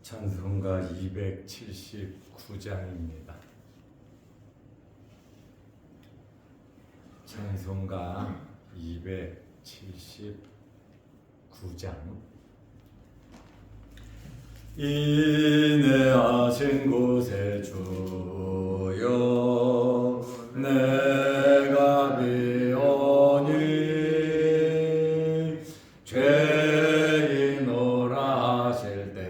찬송가 279장입니다. 찬송가 279장. 인내하신 곳에 주여 내가 비오니 죄인오라 하실 때에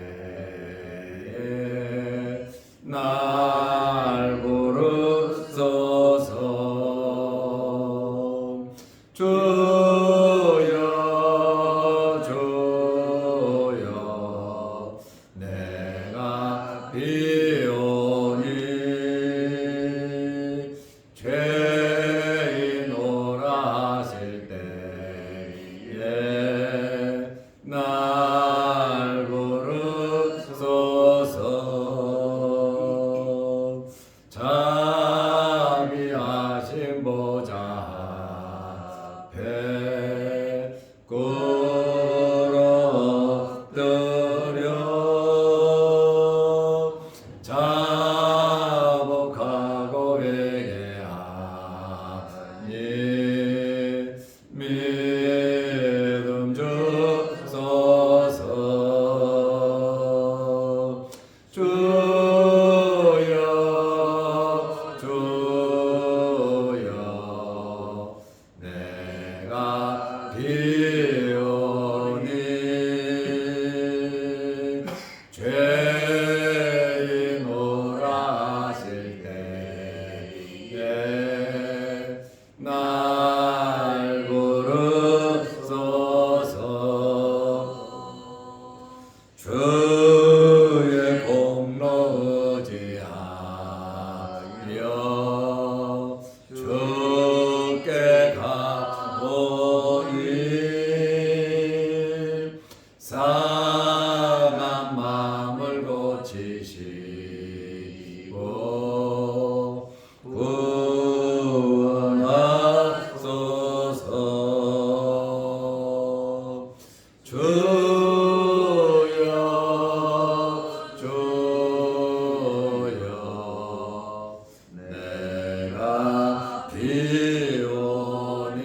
날 부르소서. 주여 주여 내가 비오니 죄인오라 하실 때에 날 부르소서. 자비하신 보좌 앞에 꿇어엎드려 자복하고 회개하니 믿음 주소서. 주여 주여 내가 비오니 죄인오라 하실 때에 날 부르소서. 주의 공로 의지하여 주께 가오니 상한 마음을 고치시고 구원하소서. 주여 주여 내가 비오니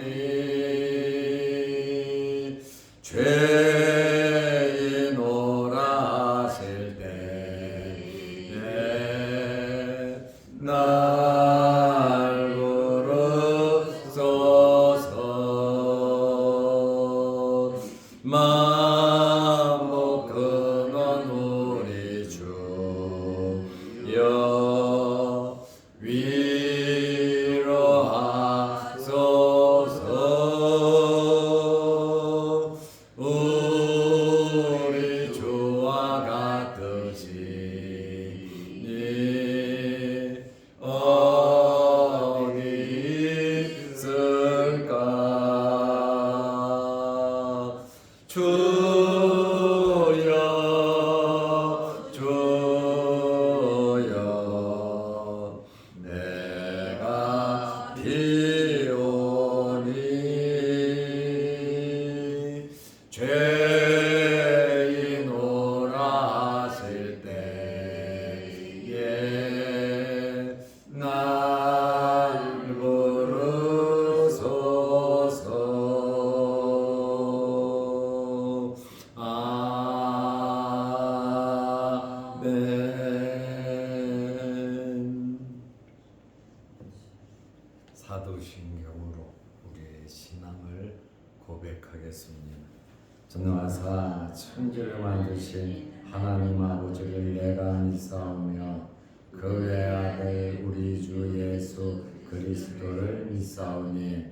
죄인오라 하실 때에 날 부르소서. 만복 근원 우리 주여 위로하소서. 우리 주와 같으시니 어디 있을까. 주여 주여 내가 비오니 죄인오라 하실 때에 날 부르소서. 아멘. 사도신경으로 우리의 신앙을 고백하겠습니다. 전능하사 천지를 만드신 하나님 아버지를 내가 믿사오며 그 외아들 우리 주 예수 그리스도를 믿사오니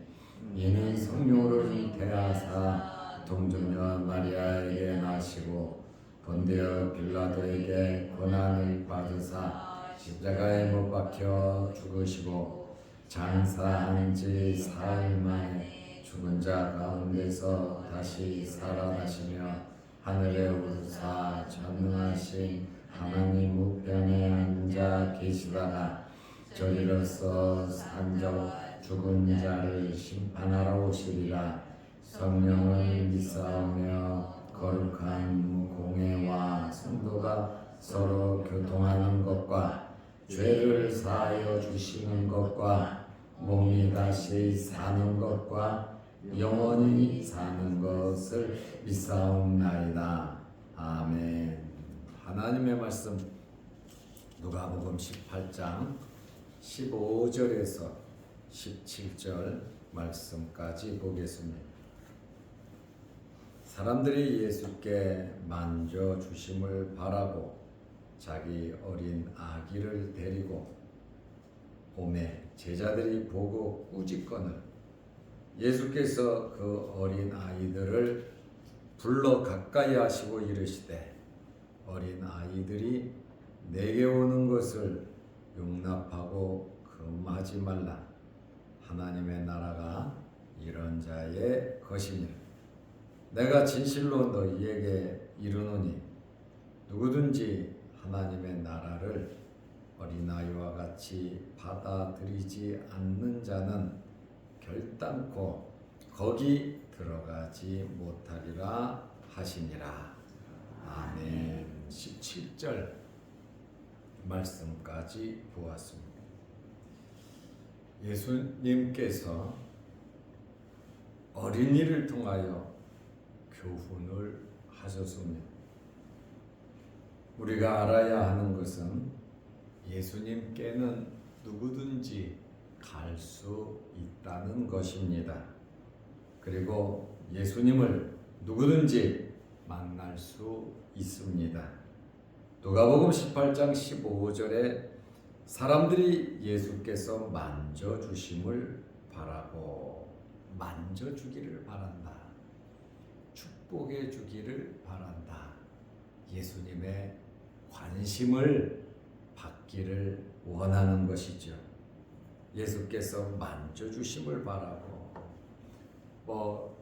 이는 성령으로 잉태하사 동정녀 마리아에게 나시고 본디오 빌라도에게 고난을 받으사 십자가에 못 박혀 죽으시고 장사한 지 사흘 만에 죽은 자 가운데서 다시 살아나시며 하늘에 오르사 전능하신 하나님 우편에 앉아 계시다가 저리로서 산적 죽은 자를 심판하러 오시리라. 성령을 믿사오며 거룩한 공회와 성도가 서로 교통하는 것과 죄를 사하여 주시는 것과 몸이 다시 사는 것과 영원히 사는 것을 믿사옵나이다. 아멘. 하나님의 말씀 누가복음 18장 15절에서 17절 말씀까지 보겠습니다. 사람들이 예수께 만져주심을 바라고 자기 어린 아기를 데리고 오매 제자들이 보고 꾸짖거늘 예수께서 그 어린 아이들을 불러 가까이 하시고 이르시되 어린 아이들이 내게 오는 것을 용납하고 금하지 말라. 하나님의 나라가 이런 자의 것이니라. 내가 진실로 너희에게 이르노니 누구든지 하나님의 나라를 어린아이와 같이 받아들이지 않는 자는 결단코 거기 들어가지 못하리라 하시니라. 아멘. 17절 말씀까지 보았습니다. 예수님께서 어린이를 통하여 교훈을 하셨습니다. 우리가 알아야 하는 것은 예수님께는 누구든지 갈 수 있다는 것입니다. 그리고 예수님을 누구든지 만날 수 있습니다. 누가복음 18장 15절에 사람들이 예수께서 만져주심을 바라고 만져주기를 바란다. 축복해 주기를 바란다. 예수님의 관심을 받기를 원하는 것이죠. 예수께서 만져주심을 바라고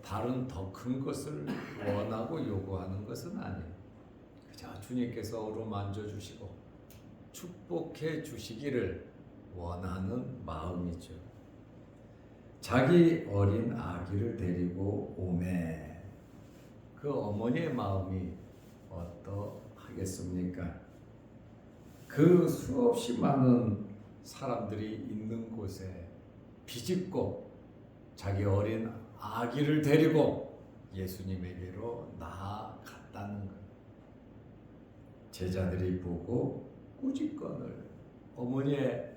다른 더 큰 것을 원하고 요구하는 것은 아니에요. 그저 주님께서 어루만져주시고 축복해 주시기를 원하는 마음이죠. 자기 어린 아기를 데리고 오매 그 어머니의 마음이 어떠하겠습니까? 그 수없이 많은 사람들이 있는 곳에 비집고 자기 어린 아기를 데리고 예수님에게로 나아갔다는 것. 제자들이 보고 꾸짖거늘 어머니의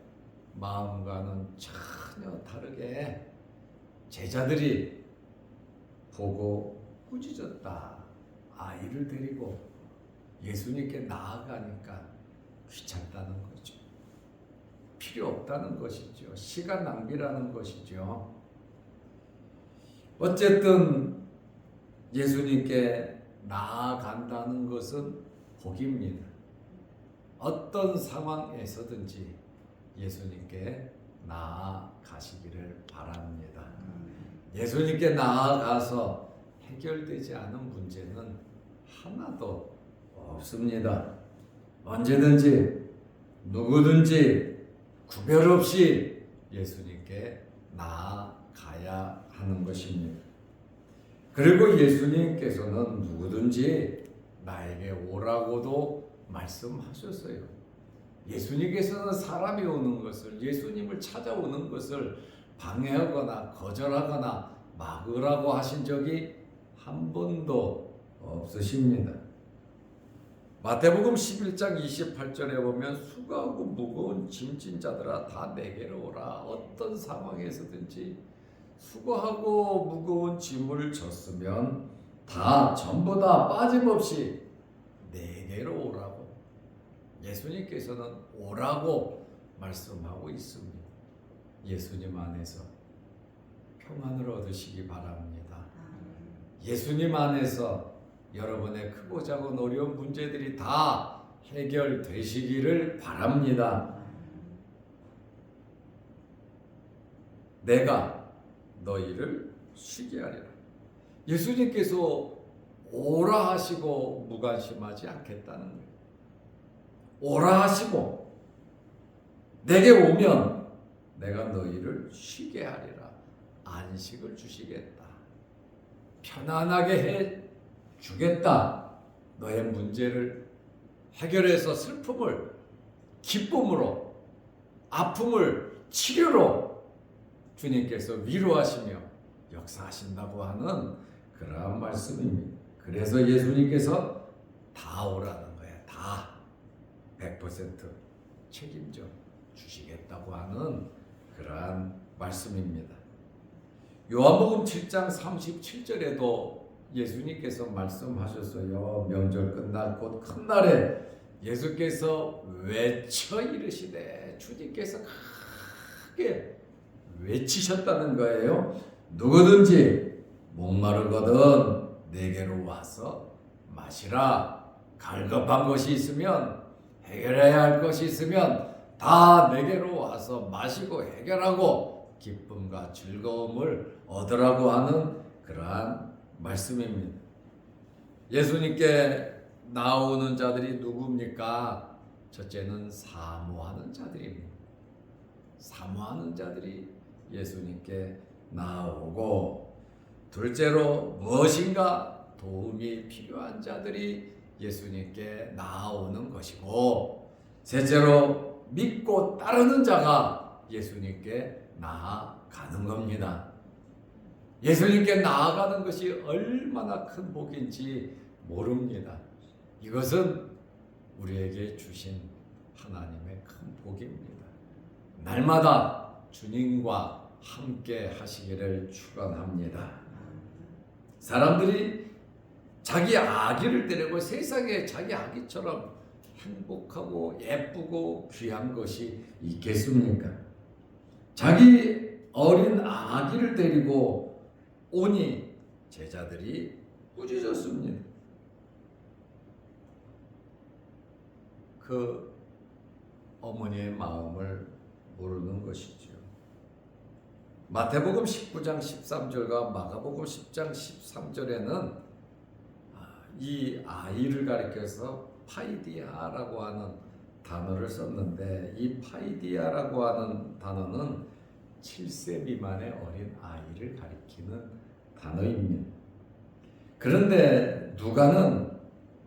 마음과는 전혀 다르게 제자들이 보고 꾸짖었다. 아이를 데리고 예수님께 나아가니까 귀찮다는 거죠. 필요 없다는 것이죠. 시간 낭비라는 것이죠. 어쨌든 예수님께 나아간다는 것은 복입니다. 어떤 상황에서든지 예수님께 나아가시기를 바랍니다. 예수님께 나아가서 해결되지 않은 문제는 하나도 없습니다. 언제든지 누구든지 구별 없이 예수님께 나아가야 하는 것입니다. 그리고 예수님께서는 누구든지 나에게 오라고도 말씀하셨어요. 예수님께서는 사람이 오는 것을, 예수님을 찾아오는 것을 방해하거나 거절하거나 막으라고 하신 적이 한 번도 없으십니다. 마태복음 11장 28절에 보면 수고하고 무거운 짐진 자들아 다 내게로 오라. 어떤 상황에서든지 수고하고 무거운 짐을 졌으면 다 전부 다 빠짐없이 내게로 오라고 예수님께서는 오라고 말씀하고 있습니다. 예수님 안에서 평안을 얻으시기 바랍니다. 예수님 안에서 여러분의 크고 작은 어려운 문제들이 다 해결되시기를 바랍니다. 내가 너희를 쉬게 하리라. 예수님께서 오라 하시고 무관심하지 않겠다는 거예요. 오라 하시고 내게 오면 내가 너희를 쉬게 하리라. 안식을 주시겠다. 편안하게 해 주겠다. 너의 문제를 해결해서 슬픔을 기쁨으로, 아픔을 치료로 주님께서 위로하시며 역사하신다고 하는 그러한 말씀입니다. 그래서 예수님께서 다 오라는 거예요. 다 100% 책임져 주시겠다고 하는 그러한 말씀입니다. 요한복음 7장 37절에도 예수님께서 말씀하셨어요. 명절 끝날 곧 큰 날에 예수께서 외쳐 이르시되, 주님께서 크게 외치셨다는 거예요. 누구든지 목마르거든 내게로 와서 마시라. 갈급한 것이 있으면, 해결해야 할 것이 있으면 다 내게로 와서 마시고 해결하고 기쁨과 즐거움을 얻으라고 하는 그러한 말씀입니다. 예수님께 나오는 자들이 누굽니까? 첫째는 사모하는 자들입니다. 사모하는 자들이 예수님께 나오고, 둘째로 무엇인가 도움이 필요한 자들이 예수님께 나오는 것이고, 셋째로 믿고 따르는 자가 예수님께 나아가는 겁니다. 예수님께 나아가는 것이 얼마나 큰 복인지 모릅니다. 이것은 우리에게 주신 하나님의 큰 복입니다. 날마다 주님과 함께 하시기를 축원합니다. 사람들이 자기 아기를 데리고 세상에 자기 아기처럼 행복하고 예쁘고 귀한 것이 있겠습니까? 자기 어린 아기를 데리고 오니 제자들이 꾸짖었습니다. 그 어머니의 마음을 모르는 것이죠. 마태복음 19장 13절과 마가복음 10장 13절에는 이 아이를 가리켜서 파이디아라고 하는 단어를 썼는데, 이 파이디아라고 하는 단어는 7세 미만의 어린 아이를 가리키는 단어입니다. 그런데 누가는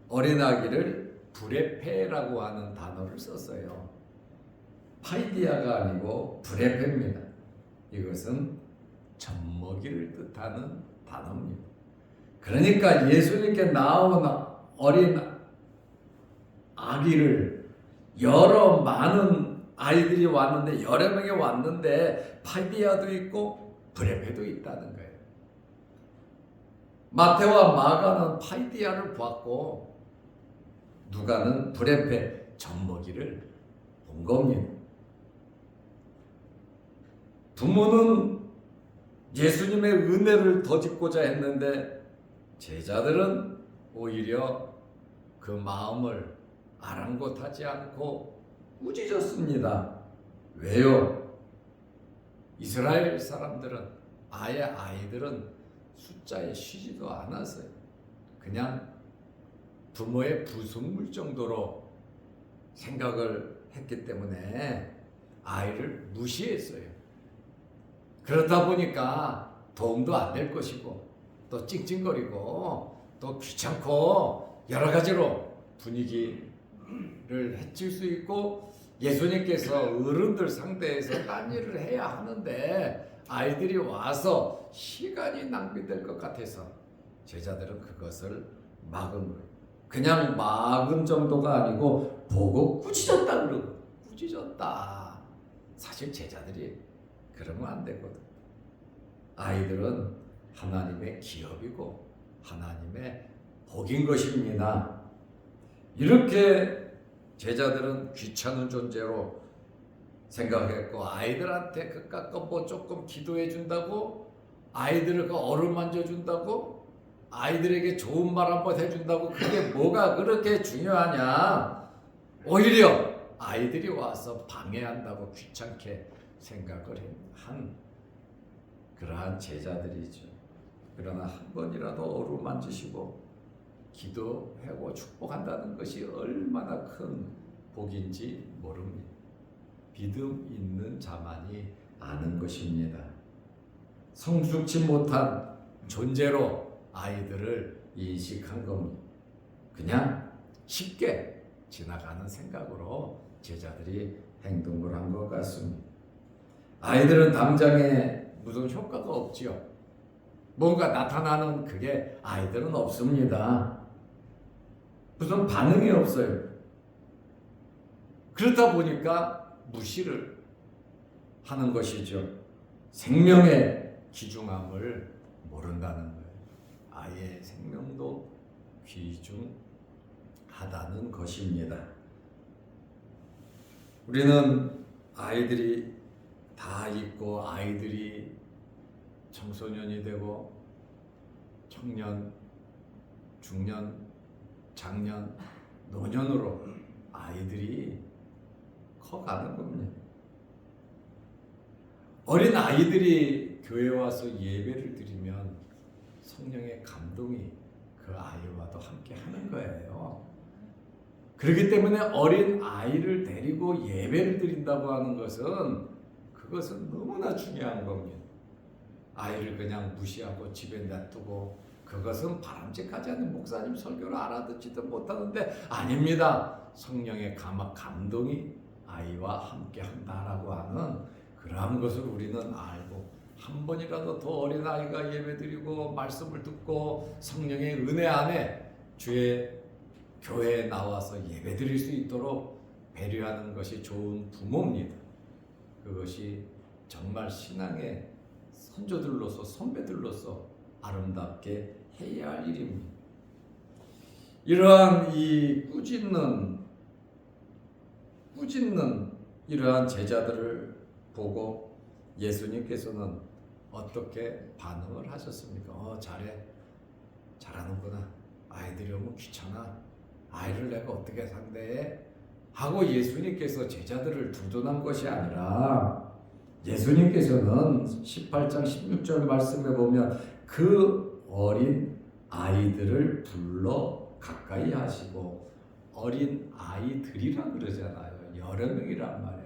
어린 아기를 브레페라고 하는 단어를 썼어요. 파이디아가 아니고 브레페입니다. 이것은 젖먹이를 뜻하는 단어입니다. 그러니까 예수님께 나온 어린 아기를 여러 많은 아이들이 왔는데, 여러 명이 왔는데 파이디아도 있고 브레페도 있다는 거예요. 마태와 마가는 파이디아를 보았고 누가는 브레페 젖먹이를 본 겁니다. 부모는 예수님의 은혜를 덧입고자 했는데 제자들은 오히려 그 마음을 아랑곳하지 않고 꾸짖었습니다. 왜요? 이스라엘 사람들은, 아예 아이들은 숫자에 쉬지도 않았어요. 그냥 부모의 부속물 정도로 생각을 했기 때문에 아이를 무시했어요. 그러다 보니까 도움도 안 될 것이고, 또 찡찡거리고, 또 귀찮고, 여러 가지로 분위기를 해칠 수 있고, 예수님께서 어른들 상대해서 딴 일을 해야 하는데 아이들이 와서 시간이 낭비될 것 같아서 제자들은 그것을 막은 거예요. 그냥 막은 정도가 아니고 보고 꾸짖었다 그러고, 꾸짖었다. 사실 제자들이 그러면 안 되거든. 아이들은 하나님의 기업이고 하나님의 복인 것입니다. 이렇게 제자들은 귀찮은 존재로 생각했고, 아이들한테 그깟 뭐 조금 기도해 준다고, 아이들을 그 어루만져 준다고, 아이들에게 좋은 말 한번 해준다고 그게 뭐가 그렇게 중요하냐. 오히려 아이들이 와서 방해한다고 귀찮게 생각을 한 그러한 제자들이죠. 그러나 한 번이라도 어루만지시고 기도하고 축복한다는 것이 얼마나 큰 복인지 모릅니다. 믿음 있는 자만이 아는 것입니다. 성숙치 못한 존재로 아이들을 인식한 겁니다. 그냥 쉽게 지나가는 생각으로 제자들이 행동을 한 것 같습니다. 아이들은 당장에 무슨 효과가 없지요. 뭔가 나타나는 그게 아이들은 없습니다. 무슨 반응이 없어요. 그렇다 보니까 무시를 하는 것이죠. 생명의 귀중함을 모른다는 거예요. 아이의 생명도 귀중하다는 것입니다. 우리는 아이들이 다 있고 아이들이 청소년이 되고 청년, 중년, 장년, 노년으로 아이들이 커가는 겁니다. 어린 아이들이 교회에 와서 예배를 드리면 성령의 감동이 그 아이와도 함께 하는 거예요. 그렇기 때문에 어린 아이를 데리고 예배를 드린다고 하는 것은 그것은 너무나 중요한 겁니다. 아이를 그냥 무시하고 집에 놔두고 그것은 바람직하지 않은 목사님 설교를 알아듣지도 못하는데 아닙니다. 성령의 감동이 아이와 함께 한다라고 하는 그러한 것을 우리는 알고 한 번이라도 더 어린 아이가 예배드리고 말씀을 듣고 성령의 은혜 안에 주의 교회에 나와서 예배드릴 수 있도록 배려하는 것이 좋은 부모입니다. 그것이 정말 신앙의 선조들로서 선배들로서 아름답게 해야 할 일입니다. 이러한 이 꾸짖는 이러한 제자들을 보고 예수님께서는 어떻게 반응을 하셨습니까? 잘하는구나. 아이들이 오면 귀찮아. 아이를 내가 어떻게 상대해? 하고 예수님께서 제자들을 두둔한 것이 아니라 예수님께서는 18장 16절 말씀에 보면 그 어린 아이들을 불러 가까이 하시고 어린 아이들이라 그러잖아요. 여러 명이란 말이에요.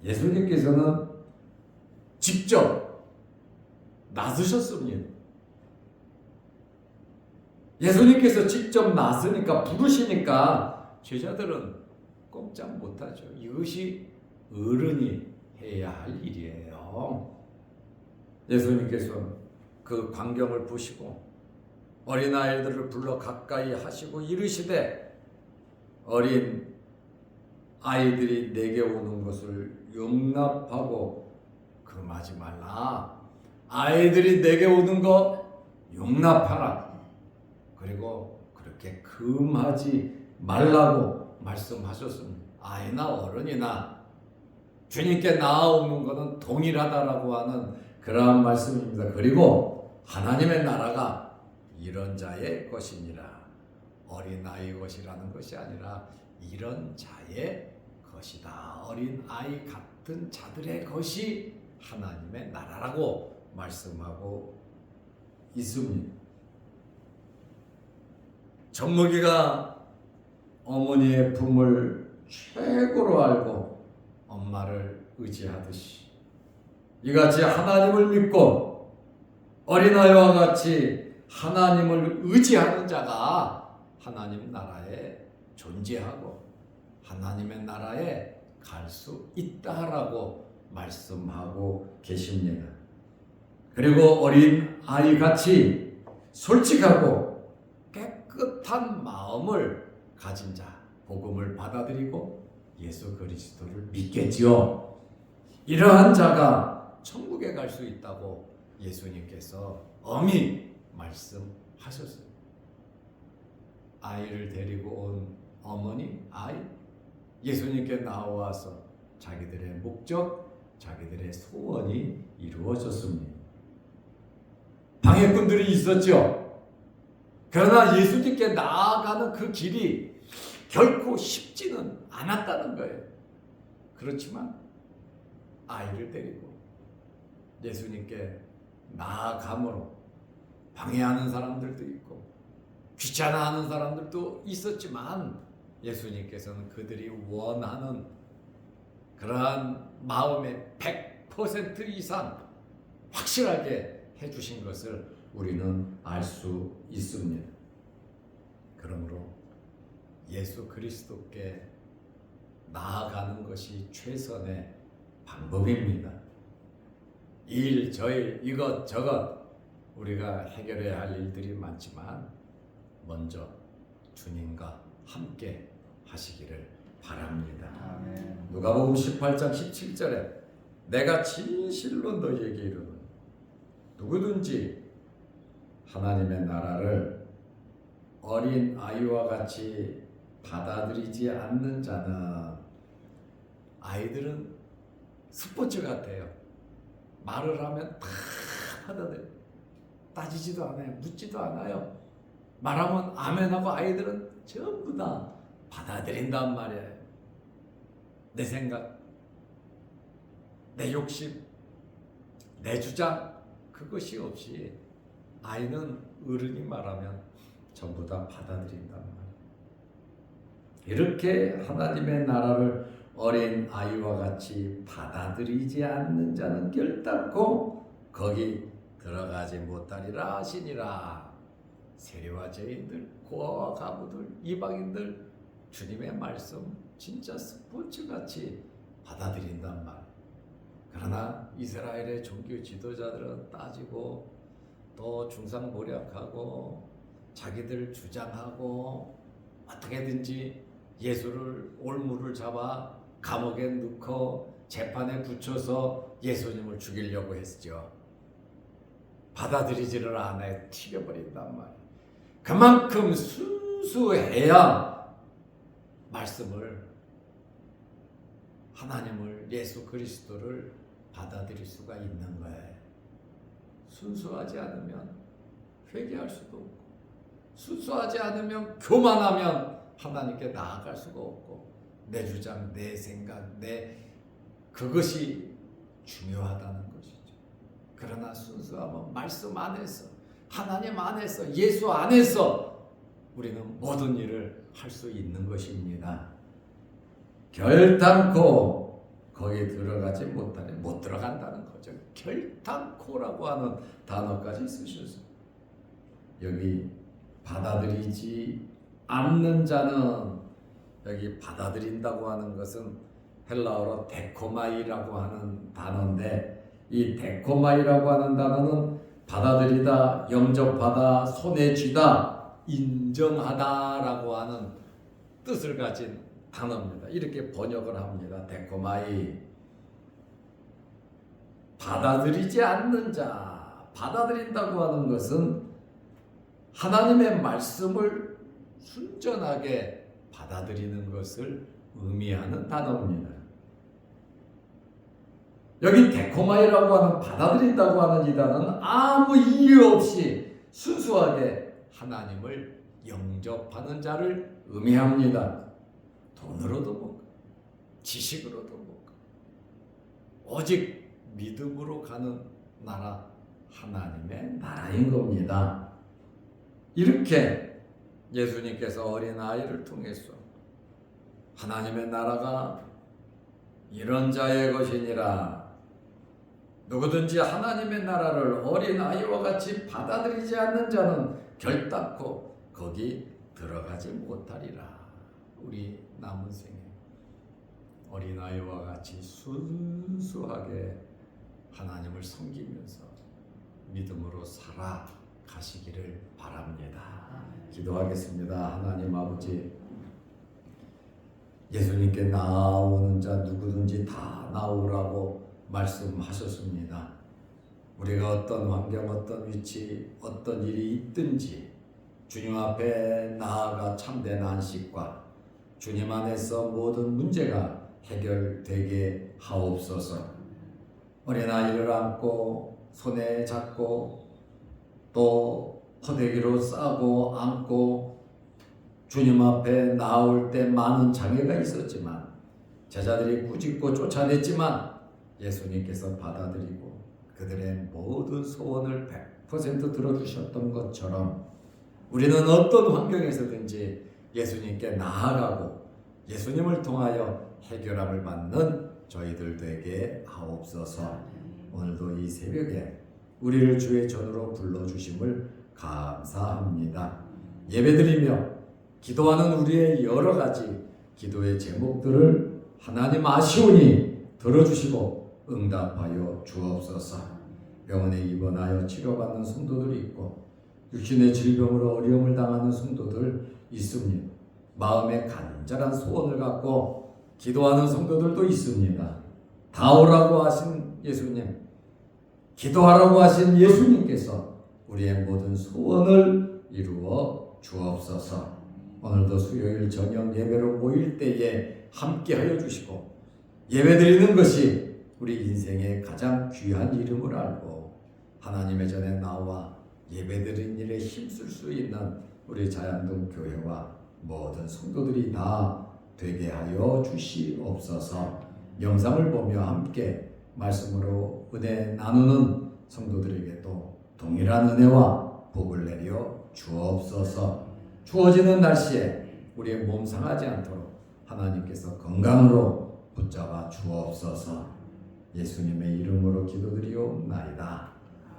예수님께서는 직접 나서셨습니다. 예수님께서 직접 나서니까 부르시니까 제자들은 꼼짝 못하죠. 이것이 어른이 해야 할 일이에요. 예수님께서 그 광경을 보시고 어린아이들을 불러 가까이 하시고 이르시되 어린 아이들이 내게 오는 것을 용납하고 금하지 말라. 아이들이 내게 오는 거 용납하라. 그리고 그렇게 금하지 말라고 말씀하셨습니다. 아이나 어른이나 주님께 나아오는 것은 동일하다라고 하는 그러한 말씀입니다. 그리고 하나님의 나라가 이런 자의 것이니라. 어린아이 것이라는 것이 아니라 이런 자의 것이다. 어린아이 같은 자들의 것이 하나님의 나라라고 말씀하고 있습니다. 젖먹이가 어머니의 품을 최고로 알고 엄마를 의지하듯이 이같이 하나님을 믿고 어린아이와 같이 하나님을 의지하는 자가 하나님 나라에 존재하고 하나님의 나라에 갈 수 있다라고 말씀하고 계십니다. 그리고 어린아이 같이 솔직하고 깨끗한 마음을 가진 자, 복음을 받아들이고 예수 그리스도를 믿겠지요. 이러한 자가 천국에 갈 수 있다고 예수님께서 엄히 말씀하셨어요. 아이를 데리고 온 어머니, 아이, 예수님께 나와서 자기들의 목적, 자기들의 소원이 이루어졌습니다. 방해꾼들이 있었죠. 그러나 예수님께 나아가는 그 길이 결코 쉽지는 않았다는 거예요. 그렇지만 아이를 데리고 예수님께 나아감으로 방해하는 사람들도 있고 귀찮아하는 사람들도 있었지만 예수님께서는 그들이 원하는 그러한 마음의 100% 이상 확실하게 해주신 것을 우리는 알 수 있습니다. 그러므로 예수 그리스도께 나아가는 것이 최선의 방법입니다. 일, 저일, 이것저것 우리가 해결해야 할 일들이 많지만 먼저 주님과 함께 하시기를 바랍니다. 아멘. 누가복음 18장 17절에 내가 진실로 너희에게 이르노니 누구든지 하나님의 나라를 어린 아이와 같이 받아들이지 않는 자는, 아이들은 스포츠 같아요. 말을 하면 다 받아들여. 따지지도 않아요. 묻지도 않아요. 말하면 아멘하고 아이들은 전부 다 받아들인단 말이에요. 내 생각, 내 욕심, 내 주장, 그것이 없이 아이는 어른이 말하면 전부 다 받아들인단 말이에요. 이렇게 하나님의 나라를 어린 아이와 같이 받아들이지 않는 자는 결단코 거기 들어가지 못하리라 하시니라. 세리와 죄인들, 고아와 가부들, 이방인들 주님의 말씀 진짜 스포츠같이 받아들인단 말. 그러나 이스라엘의 종교 지도자들은 따지고 또 중상모략하고 자기들 주장하고 어떻게든지 예수를 올무를 잡아 감옥에 넣고 재판에 붙여서 예수님을 죽이려고 했죠. 받아들이지를 않아요. 튀겨버린단 말이에요. 그만큼 순수해야 말씀을, 하나님을, 예수 그리스도를 받아들일 수가 있는 거예요. 순수하지 않으면 회개할 수도 없고, 순수하지 않으면 교만하면 하나님께 나아갈 수가 없고, 내 주장, 내 생각, 그것이 중요하다는 것이죠. 그러나 순수하면 말씀 안에서, 하나님 안에서, 예수 안에서 우리는 모든 일을 할 수 있는 것입니다. 결단코 거기에 들어가지 못하니 못 들어간다는 거죠. 결단코라고 하는 단어까지 쓰셨어요. 여기 받아들이지 않는 자는, 여기 받아들인다고 하는 것은 헬라어로 데코마이라고 하는 단어인데, 이 데코마이라고 하는 단어는 받아들이다, 영접하다, 손에 쥐다, 인정하다라고 하는 뜻을 가진 단어입니다. 이렇게 번역을 합니다. 데코마이. 받아들이지 않는 자, 받아들인다고 하는 것은 하나님의 말씀을 순전하게 받아들이는 것을 의미하는 단어입니다. 여기 데코마이라고 하는, 받아들인다고 하는 이 단어는 아무 이유 없이 순수하게 하나님을 영접하는 자를 의미합니다. 돈으로도 못 가, 지식으로도 못 가, 오직 믿음으로 가는 나라, 하나님의 나라인 겁니다. 이렇게 예수님께서 어린아이를 통해서 하나님의 나라가 이런 자의 것이니라, 누구든지 하나님의 나라를 어린아이와 같이 받아들이지 않는 자는 결단코 거기 들어가지 못하리라. 우리 남은 생에 어린아이와 같이 순수하게 하나님을 섬기면서 믿음으로 살아가시기를 바랍니다. 기도하겠습니다. 하나님 아버지, 예수님께 나오는 자 누구든지 다 나오라고 말씀하셨습니다. 우리가 어떤 환경, 어떤 위치, 어떤 일이 있든지 주님 앞에 나아가 참된 안식과 주님 안에서 모든 문제가 해결되게 하옵소서. 어린아이를 안고 손에 잡고 또 포대기로 싸고 안고 주님 앞에 나올 때 많은 장애가 있었지만, 제자들이 꾸짖고 쫓아냈지만 예수님께서 받아들이고 그들의 모든 소원을 100% 들어주셨던 것처럼 우리는 어떤 환경에서든지 예수님께 나아가고 예수님을 통하여 해결함을 받는 저희들 되게 하옵소서. 오늘도 이 새벽에 우리를 주의 전으로 불러주심을 감사합니다. 예배드리며 기도하는 우리의 여러 가지 기도의 제목들을 하나님 아시오니 들어주시고 응답하여 주옵소서. 병원에 입원하여 치료받는 성도들이 있고 육신의 질병으로 어려움을 당하는 성도들 있습니다. 마음에 간절한 소원을 갖고 기도하는 성도들도 있습니다. 다 오라고 하신 예수님, 기도하라고 하신 예수님께서 우리의 모든 소원을 이루어 주옵소서. 오늘도 수요일 저녁 예배로 모일 때에 함께 하여 주시고 예배드리는 것이 우리 인생의 가장 귀한 이름을 알고 하나님의 전에 나와 예배드리는 일에 힘쓸 수 있는 우리 자양동 교회와 모든 성도들이 다 되게 하여 주시옵소서. 영상을 보며 함께 말씀으로 은혜 나누는 성도들에게도 동일한 은혜와 복을 내려 주옵소서. 추워지는 날씨에 우리의 몸 상하지 않도록 하나님께서 건강으로 붙잡아 주옵소서. 예수님의 이름으로 기도드리옵나이다.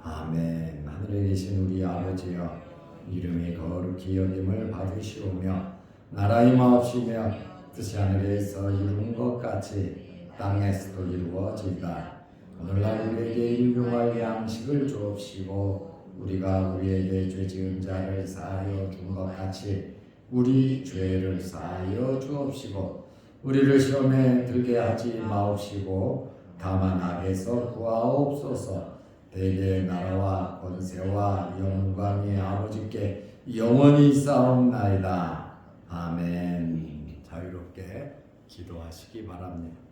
아멘. 하늘에 계신 우리 아버지여, 이름이 거룩히 여김을 받으시오며 나라가 임하옵시며 뜻이 하늘에서 이룬 것 같이 땅에서도 이루어지이다. 오늘날 우리에게 일용할 양식을 주옵시고 우리가 우리에게 죄 지은 자를 사하여 준 것 같이 우리 죄를 사하여 주옵시고 우리를 시험에 들게 하지 마옵시고 다만 악에서 구하옵소서. 대개의 나라와 권세와 영광이 아버지께 영원히 있사옵나이다. 아멘. 자유롭게 기도하시기 바랍니다.